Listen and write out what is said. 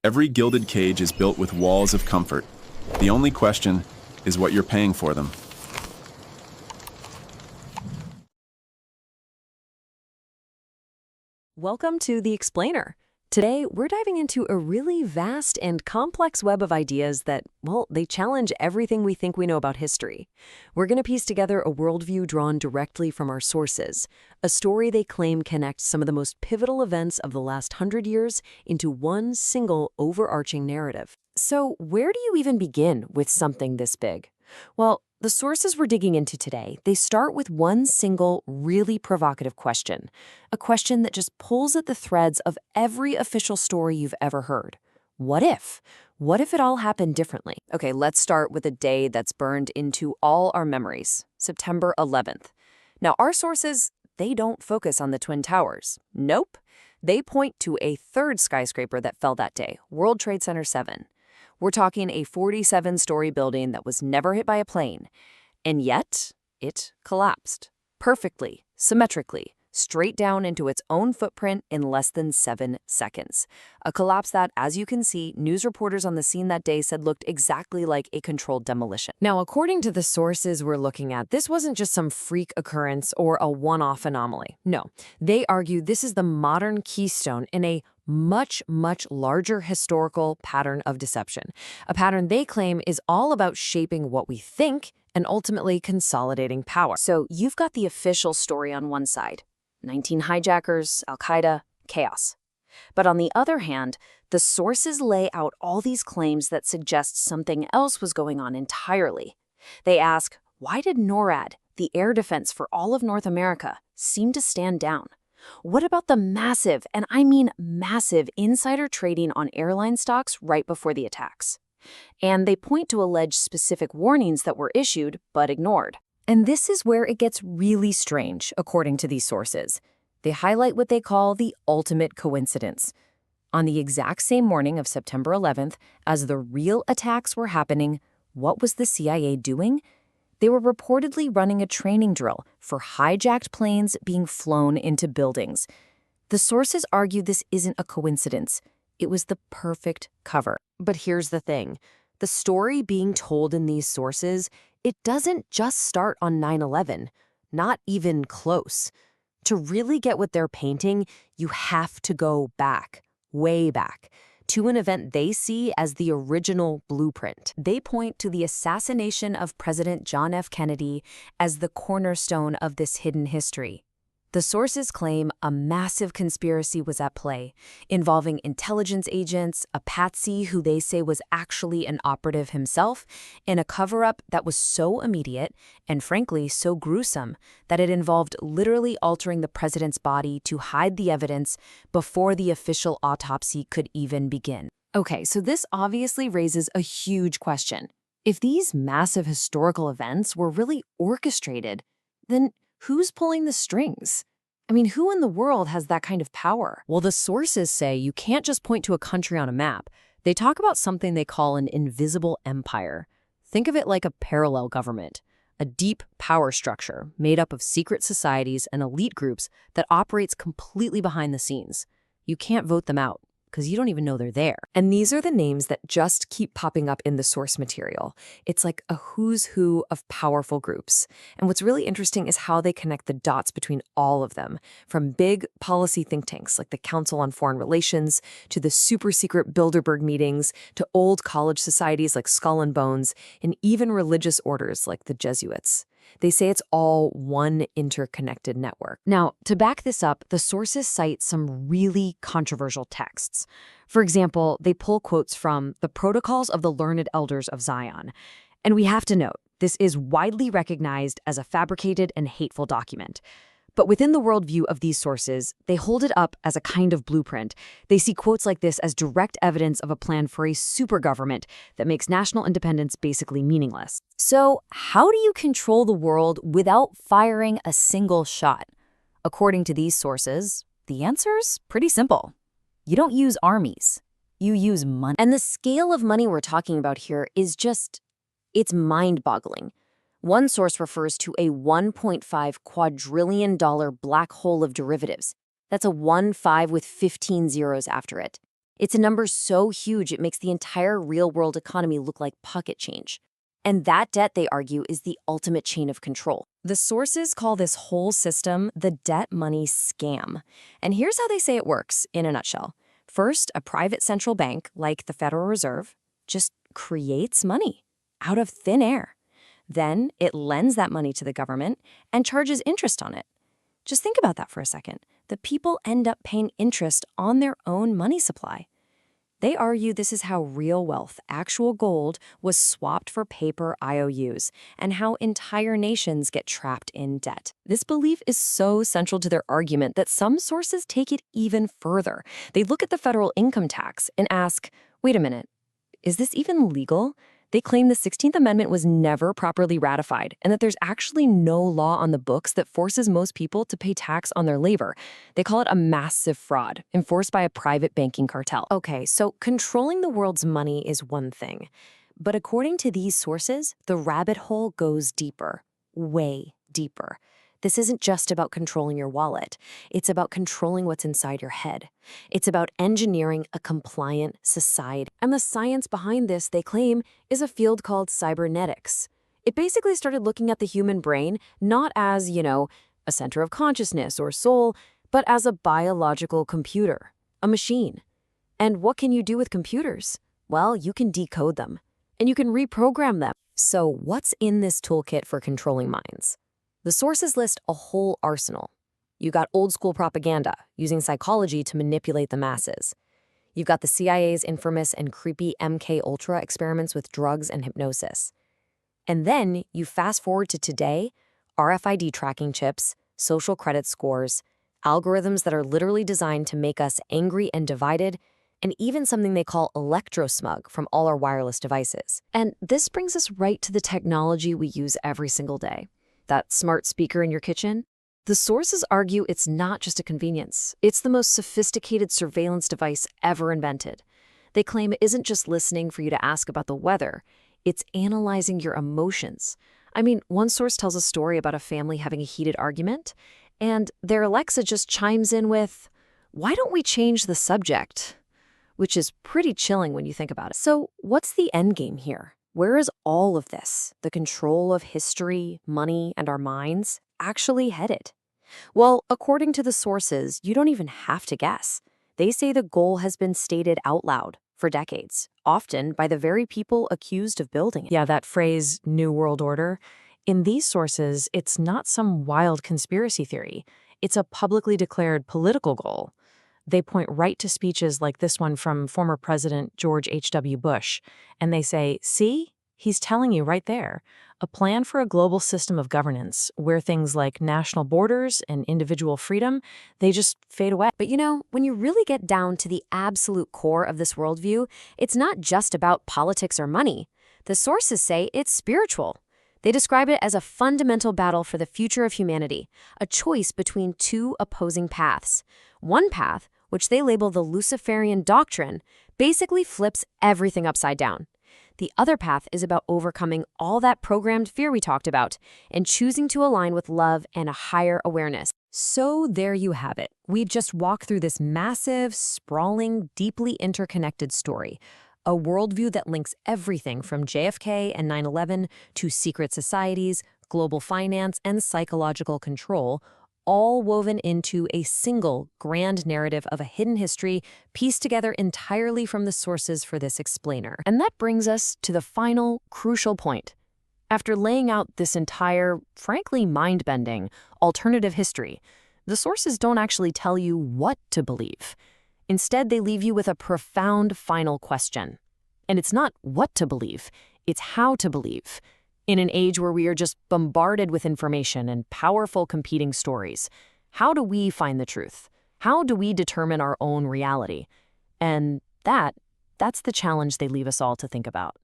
Every gilded cage is built with walls of comfort. The only question is what you're paying for them. Welcome to The Explainer. Today, we're diving into a really vast and complex web of ideas that, well, they challenge everything we think we know about history. We're going to piece together a worldview drawn directly from our sources, a story they claim connects some of the most pivotal events of the last 100 years into one single overarching narrative. So, where do you even begin with something this big? Well, the sources we're digging into today, they start with one single, really provocative question. A question that just pulls at the threads of every official story you've ever heard. What if? What if it all happened differently? Okay, let's start with a day that's burned into all our memories, September 11th. Now, our sources, they don't focus on the Twin Towers. Nope. They point to a third skyscraper that fell that day, World Trade Center 7. We're talking a 47-story building that was never hit by a plane. And yet, it collapsed. Perfectly, symmetrically, straight down into its own footprint in less than 7 seconds. A collapse that, as you can see, news reporters on the scene that day said looked exactly like a controlled demolition. Now, according to the sources we're looking at, this wasn't just some freak occurrence or a one-off anomaly. No, they argue this is the modern keystone in a much larger historical pattern of deception. A pattern they claim is all about shaping what we think and ultimately consolidating power. So you've got the official story on one side, 19 hijackers, Al-Qaeda, chaos. But on the other hand, the sources lay out all these claims that suggest something else was going on entirely. They ask, why did NORAD, the air defense for all of North America, seem to stand down? What about the massive, and I mean massive, insider trading on airline stocks right before the attacks? And they point to alleged specific warnings that were issued but ignored. And this is where it gets really strange, according to these sources. They highlight what they call the ultimate coincidence. On the exact same morning of September 11th, as the real attacks were happening, what was the CIA doing? They were reportedly running a training drill for hijacked planes being flown into buildings. The sources argue this isn't a coincidence. It was the perfect cover. But here's the thing. The story being told in these sources, it doesn't just start on 9/11. Not even close. To really get what they're painting, you have to go back, way back, to an event they see as the original blueprint. They point to the assassination of President John F. Kennedy as the cornerstone of this hidden history. The sources claim a massive conspiracy was at play, involving intelligence agents, a patsy who they say was actually an operative himself, and a cover-up that was so immediate and frankly so gruesome that it involved literally altering the president's body to hide the evidence before the official autopsy could even begin. Okay, so this obviously raises a huge question. If these massive historical events were really orchestrated, then who's pulling the strings? I mean, who in the world has that kind of power? Well, the sources say you can't just point to a country on a map. They talk about something they call an invisible empire. Think of it like a parallel government, a deep power structure made up of secret societies and elite groups that operates completely behind the scenes. You can't vote them out, because you don't even know they're there. And these are the names that just keep popping up in the source material. It's like a who's who of powerful groups. And what's really interesting is how they connect the dots between all of them, from big policy think tanks like the Council on Foreign Relations, to the super secret Bilderberg meetings, to old college societies like Skull and Bones, and even religious orders like the Jesuits. They say it's all one interconnected network. Now, to back this up, the sources cite some really controversial texts. For example, they pull quotes from the Protocols of the Learned Elders of Zion. And we have to note, this is widely recognized as a fabricated and hateful document. But within the worldview of these sources, they hold it up as a kind of blueprint. They see quotes like this as direct evidence of a plan for a super government that makes national independence basically meaningless. So, how do you control the world without firing a single shot? According to these sources, the answer's pretty simple. You don't use armies. You use money. And the scale of money we're talking about here is it's mind-boggling. One source refers to a $1.5 quadrillion black hole of derivatives. That's a 1-5 with 15 zeros after it. It's a number so huge it makes the entire real-world economy look like pocket change. And that debt, they argue, is the ultimate chain of control. The sources call this whole system the debt money scam. And here's how they say it works, in a nutshell. First, a private central bank, like the Federal Reserve, just creates money out of thin air. Then it lends that money to the government and charges interest on it. Just think about that for a second. The people end up paying interest on their own money supply. They argue this is how real wealth, actual gold, was swapped for paper IOUs, and how entire nations get trapped in debt. This belief is so central to their argument that some sources take it even further. They look at the federal income tax and ask, wait a minute, is this even legal? They claim the 16th Amendment was never properly ratified and that there's actually no law on the books that forces most people to pay tax on their labor. They call it a massive fraud enforced by a private banking cartel. Okay, so controlling the world's money is one thing. But according to these sources, the rabbit hole goes deeper, way deeper. This isn't just about controlling your wallet. It's about controlling what's inside your head. It's about engineering a compliant society. And the science behind this, they claim, is a field called cybernetics. It basically started looking at the human brain not as, a center of consciousness or soul, but as a biological computer, a machine. And what can you do with computers? Well, you can decode them, and you can reprogram them. So what's in this toolkit for controlling minds? The sources list a whole arsenal. You got old-school propaganda, using psychology to manipulate the masses. You've got the CIA's infamous and creepy MK Ultra experiments with drugs and hypnosis. And then you fast forward to today, RFID tracking chips, social credit scores, algorithms that are literally designed to make us angry and divided, and even something they call electrosmog from all our wireless devices. And this brings us right to the technology we use every single day. That smart speaker in your kitchen? The sources argue it's not just a convenience. It's the most sophisticated surveillance device ever invented. They claim it isn't just listening for you to ask about the weather. It's analyzing your emotions. I mean, one source tells a story about a family having a heated argument, and their Alexa just chimes in with, "Why don't we change the subject?" Which is pretty chilling when you think about it. So what's the end game here? Where is all of this, the control of history, money, and our minds, actually headed? Well, according to the sources, you don't even have to guess. They say the goal has been stated out loud for decades, often by the very people accused of building it. Yeah, that phrase, New World Order. In these sources, it's not some wild conspiracy theory. It's a publicly declared political goal. They point right to speeches like this one from former President George H.W. Bush, and they say, see, he's telling you right there, a plan for a global system of governance where things like national borders and individual freedom, they just fade away. But when you really get down to the absolute core of this worldview, it's not just about politics or money. The sources say it's spiritual. They describe it as a fundamental battle for the future of humanity, a choice between two opposing paths. One path, which they label the Luciferian doctrine, basically flips everything upside down. The other path is about overcoming all that programmed fear we talked about and choosing to align with love and a higher awareness. So there you have it. We've just walked through this massive, sprawling, deeply interconnected story. A worldview that links everything from JFK and 9/11 to secret societies, global finance, and psychological control, all woven into a single grand narrative of a hidden history pieced together entirely from the sources for this explainer. And that brings us to the final, crucial point. After laying out this entire, frankly mind-bending, alternative history, the sources don't actually tell you what to believe. Instead, they leave you with a profound final question. And it's not what to believe, it's how to believe. In an age where we are just bombarded with information and powerful competing stories, how do we find the truth? How do we determine our own reality? And that's the challenge they leave us all to think about.